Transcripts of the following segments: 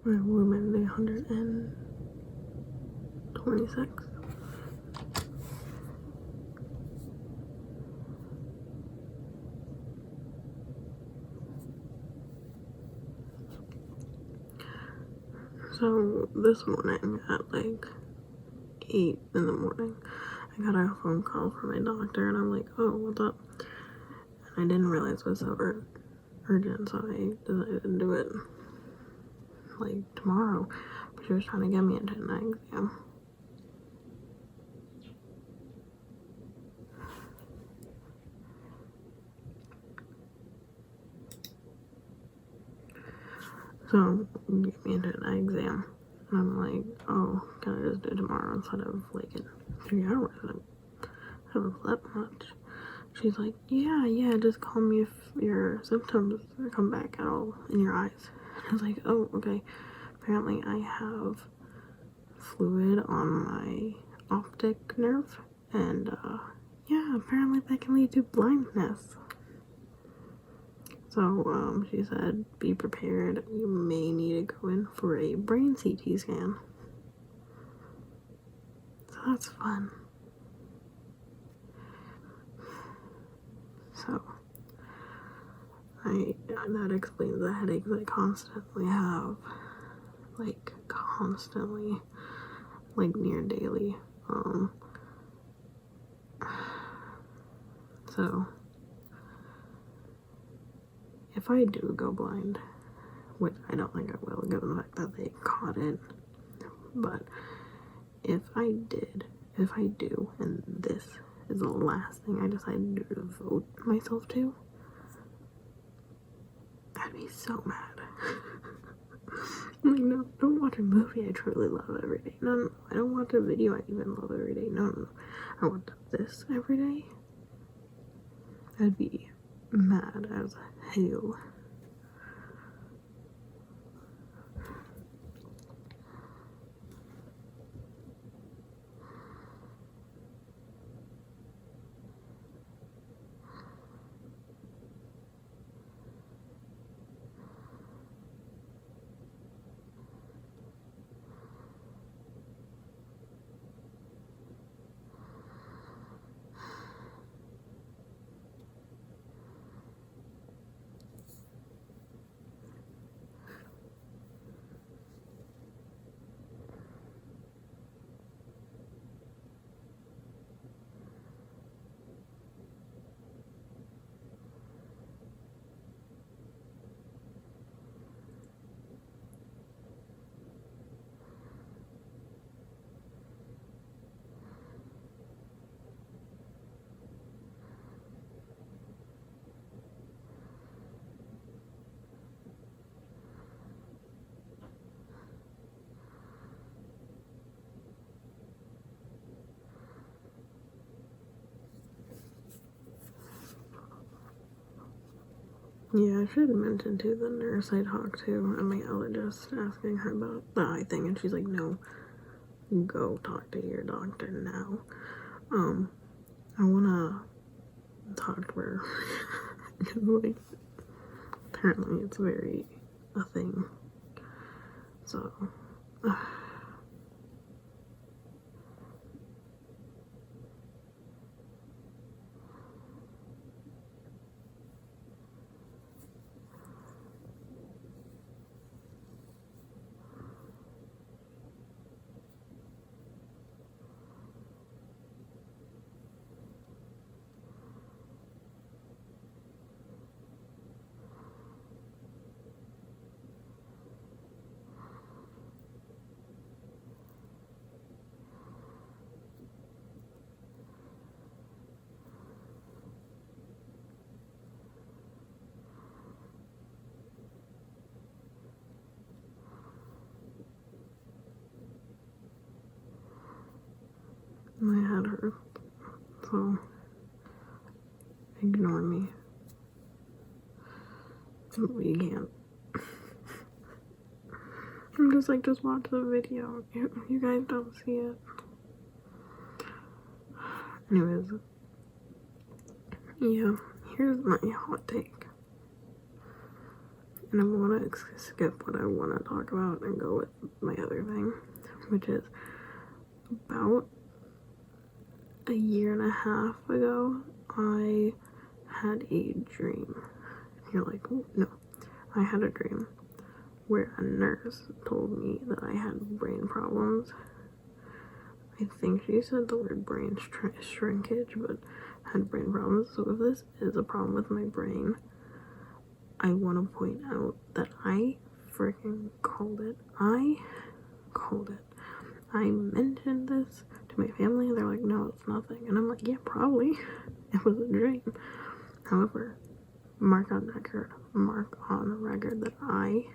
My woman, 126. So this morning at like 8 in the morning, I got a phone call from my doctor, and I'm like, oh, what's up? And I didn't realize it was so urgent, so I decided to do it like tomorrow. But she was trying to get me into an eye exam. So get me into an eye exam, and I'm like, oh, can I just do it tomorrow instead of like in 3 hours? I haven't slept much. She's like, yeah, just call me if your symptoms come back at all in your eyes. And I was like, oh, okay. Apparently I have fluid on my optic nerve, and yeah, apparently that can lead to blindness. So she said, be prepared, you may need to go in for a brain CT scan. So that's fun. So that explains the headaches I constantly have, like near daily. So if I do go blind, which I don't think I will given the fact that they caught it, but if I do, and this is the last thing I decide to devote myself to, I'd be so mad. I'm like, no, don't watch a movie I truly love every day. No, I don't watch a video I even love every day. No. I want this every day. I'd be mad as hell. Yeah, I should have mentioned to the nurse I talked to and my allergist, asking her about the eye thing, and she's like, no, go talk to your doctor now. I wanna talk to her. Like, apparently it's very a thing. So my head hurts, so ignore me. You can't. I'm just like, just watch the video. You guys don't see it. Anyways, yeah, here's my hot take. and I'm gonna skip what I want to talk about and go with my other thing, which is about a year and a half ago, I had a dream. You're like, oh, no. I had a dream where a nurse told me that I had brain problems. I think she said the word brain shrinkage, but had brain problems. So if this is a problem with my brain, I want to point out that I freaking called it. I called it. I mentioned this to my family, and they're like, no, it's nothing. And I'm like, yeah, probably. It was a dream. However, mark on record that I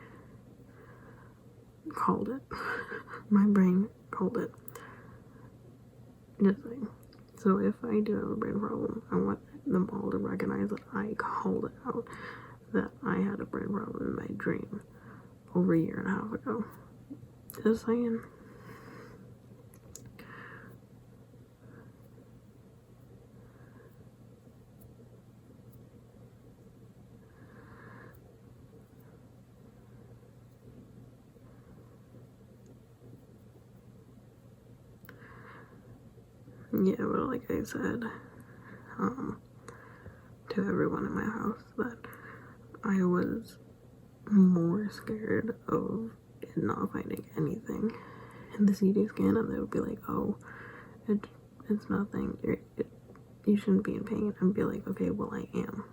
called it. My brain called it. Just saying. So if I do have a brain problem, I want them all to recognize that I called it out, that I had a brain problem in my dream over a year and a half ago. Just saying. Yeah, but like I said, to everyone in my house, that I was more scared of it not finding anything in the CT scan, and they would be like, oh, it's nothing, you shouldn't be in pain, and be like, okay, well, I am.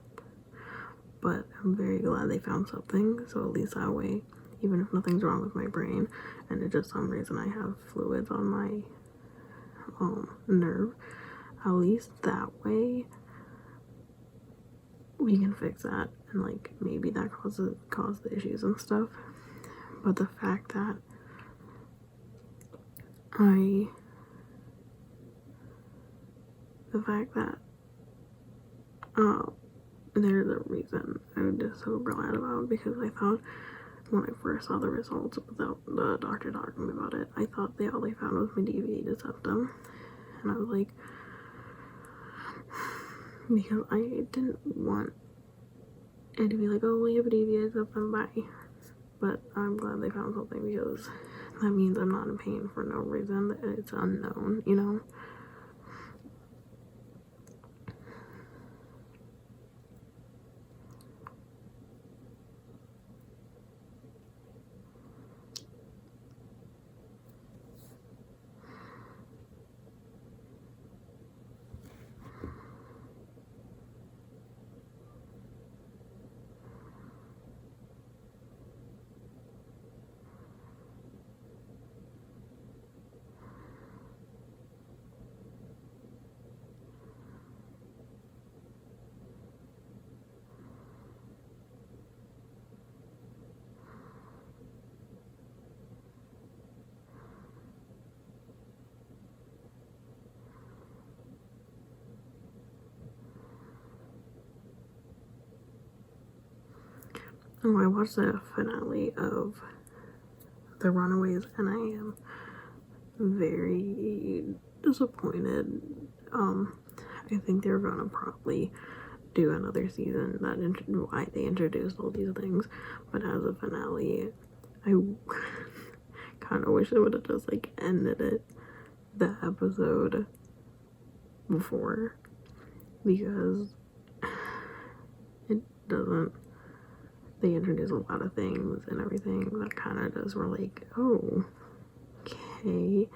But I'm very glad they found something, so at least that way, even if nothing's wrong with my brain, and it's just some reason I have fluids on my nerve, at least that way we can fix that, and like maybe that caused the issues and stuff. But the fact that there's a reason I'm just so glad about, because I thought when I first saw the results without the doctor talking about it, I thought all they found was my deviated septum, and I was like, because I didn't want it to be like, oh, well, you have a deviated septum, bye. But I'm glad they found something, because that means I'm not in pain for no reason, that it's unknown, you know? Oh, I watched the finale of The Runaways, and I am very disappointed. I think they're gonna probably do another season, why they introduced all these things, but as a finale, I kind of wish they would have just like ended the episode before, because it doesn't. They introduce a lot of things and everything that kind of just were like, oh, okay,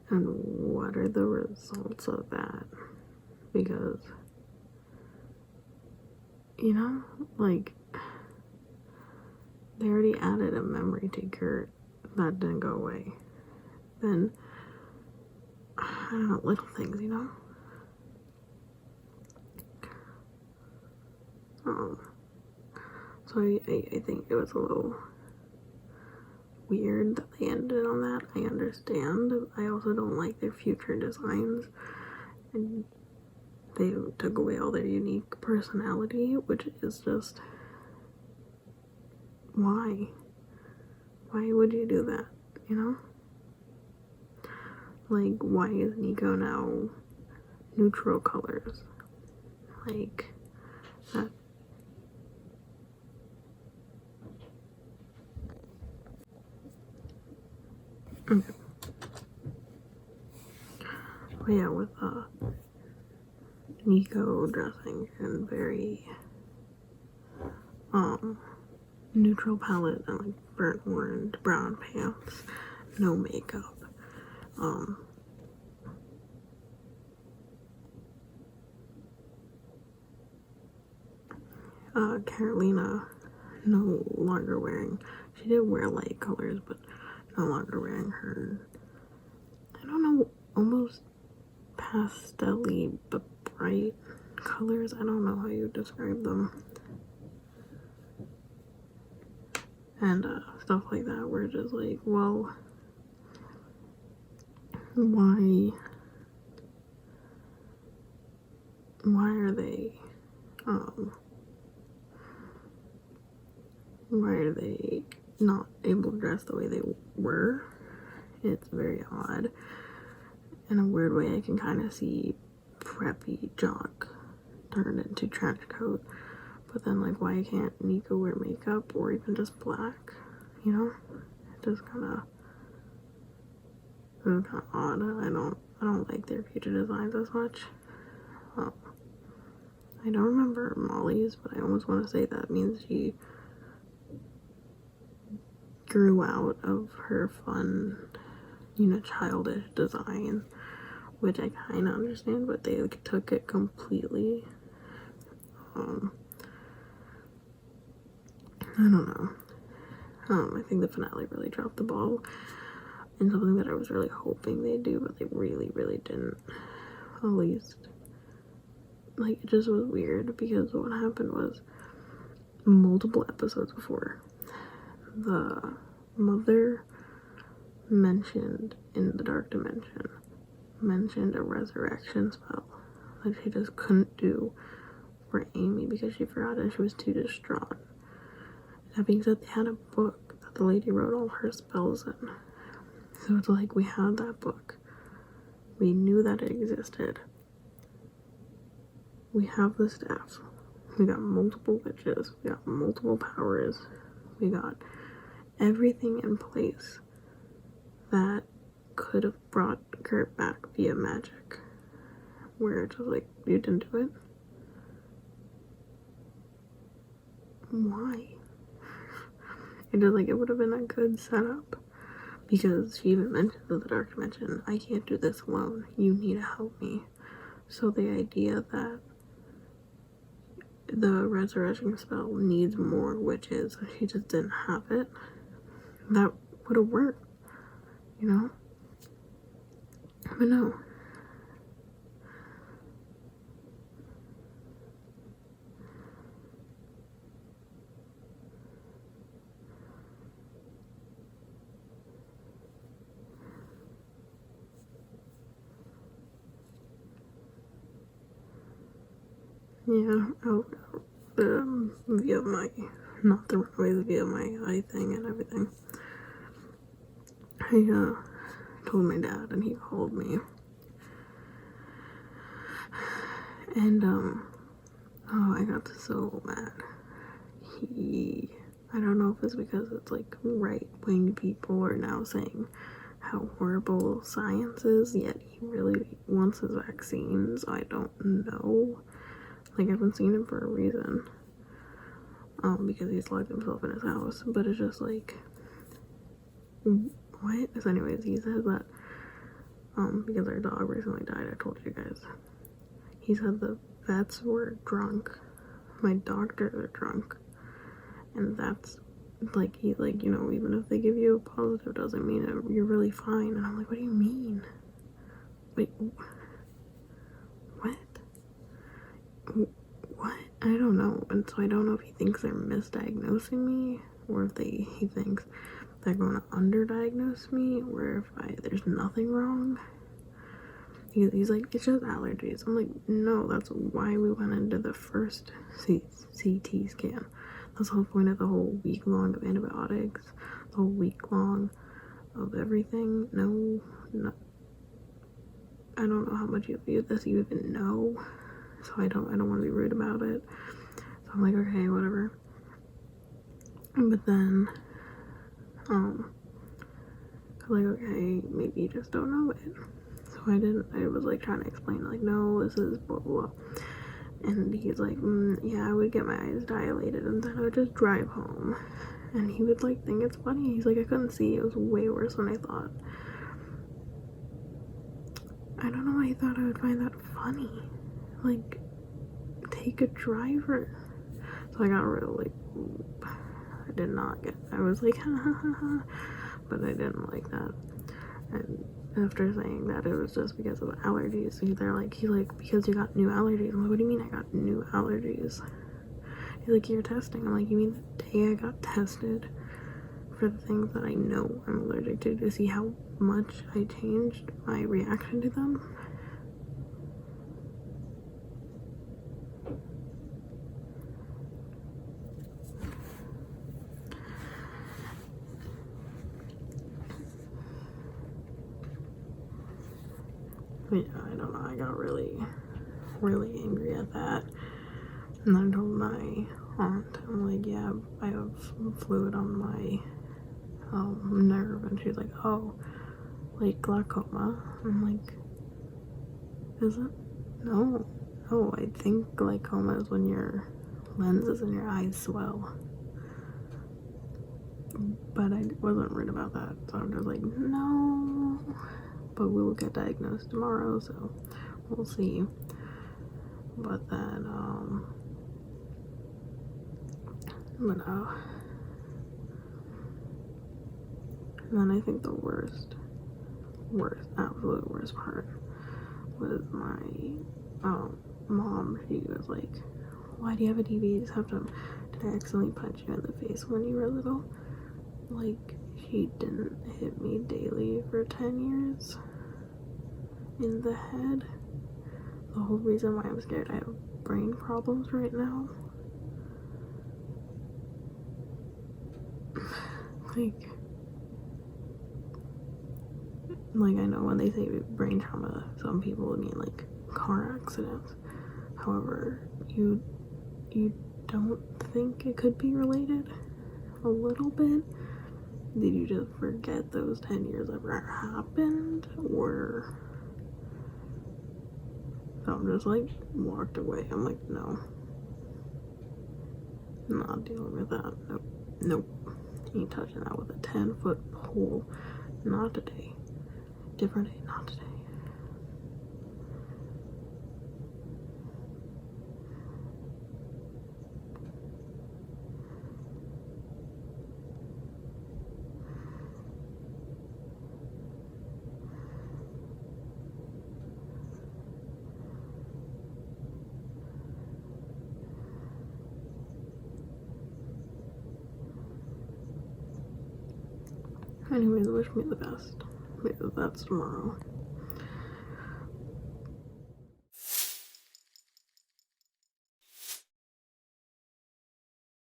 and what are the results of that? Because, you know, like, they already added a memory to Kurt that didn't go away. Then, I don't know, little things, you know? So I think it was a little weird that they ended on that. I understand. I also don't like their future designs, and they took away all their unique personality, which is just, why would you do that, you know? Like, why is Nico now neutral colors? Like, that Okay. But yeah, with Nico dressing in very neutral palette and like burnt orange brown pants, no makeup. Carolina no longer wearing, she did wear light colors, but no longer wearing her, I don't know, almost pastel-y but bright colors. I don't know how you describe them. And stuff like that, where it's just like, well, why are they not able to dress the way they were? It's very odd. In a weird way, I can kind of see preppy jock turned into trench coat. But then, like, why can't Nico wear makeup or even just black? You know, it just kind of odd. I don't like their future designs as much. I don't remember Molly's, but I almost want to say that means she grew out of her fun, childish design, which I kind of understand, but they took it completely. I don't know. I think the finale really dropped the ball, and something that I was really hoping they'd do, but they really, really didn't. At least, like, it just was weird, because what happened was, multiple episodes before, the mother mentioned in the dark dimension, mentioned a resurrection spell that she just couldn't do for Amy because she forgot and she was too distraught. That being said, they had a book that the lady wrote all her spells in. So it's like, we had that book. We knew that it existed. We have the staff. We got multiple witches. We got multiple powers. We got everything in place that could have brought Kurt back via magic. Where it's just like, you didn't do it? Why? It just like, it would have been a good setup. Because she even mentioned in the dark dimension, I can't do this alone. You need to help me. So the idea that the resurrection spell needs more witches, and she just didn't have it, that would have worked, you know? But no. Yeah, via my, not the runaways, via my eye thing and everything. I told my dad, and he called me. And, oh, I got so mad. I don't know if it's because it's like right-wing people are now saying how horrible science is, yet he really wants his vaccines. I don't know. Like, I haven't seen him for a reason. Because he's locked himself in his house. But it's just like, what? So anyways, he said that, because our dog recently died, I told you guys. He said the vets were drunk. My doctors are drunk. And that's, like, he's like, even if they give you a positive doesn't mean you're really fine. And I'm like, what do you mean? Wait, what? What? I don't know. And so I don't know if he thinks they're misdiagnosing me, or if he thinks they're going to underdiagnose me, or if there's nothing wrong. He's like, it's just allergies. I'm like, no, that's why we went into the first CT scan. That's the whole point of the whole week long of antibiotics, the whole week long of everything. No, I don't know how much of this you even know, so I don't want to be rude about it. So I'm like, okay, whatever. But then, Like, okay, maybe you just don't know it. So I was like trying to explain, like, no, this is blah blah. And he's like, yeah, I would get my eyes dilated and then I would just drive home. And he would like think it's funny. He's like, I couldn't see. It was way worse than I thought. I don't know why he thought I would find that funny. Like, take a driver. So I got real like, I did not get, I was like, ha ha ha ha. But I didn't like that. And after saying that, it was just because of allergies. He's like, because you got new allergies. I'm like, what do you mean I got new allergies? He's like, you're testing. I'm like, you mean the day I got tested for the things that I know I'm allergic to see how much I changed my reaction to them? Yeah, I don't know. I got really, really angry at that. And then I told my aunt, I'm like, yeah, I have fluid on my nerve. And she's like, oh, like glaucoma. I'm like, is it? No. No, I think glaucoma is when your lenses in your eyes swell. But I wasn't worried about that. So I'm just like, no. But we will get diagnosed tomorrow, so we'll see. But then, and then I think the worst, absolute worst part was my mom. She was like, why do you have a diabetes septum? Did I accidentally punch you in the face when you were little? Like, she didn't hit me daily for 10 years in the head. The whole reason why I'm scared I have brain problems right now. like I know when they say brain trauma, some people mean like car accidents. However, you don't think it could be related a little bit? Did you just forget those 10 years ever happened? Or so I'm just like walked away. I'm like, no, I'm not dealing with that. Nope. Ain't touching that with a 10-foot pole. Not today. Different day, not today. Anyways, wish me the best. Maybe that's tomorrow.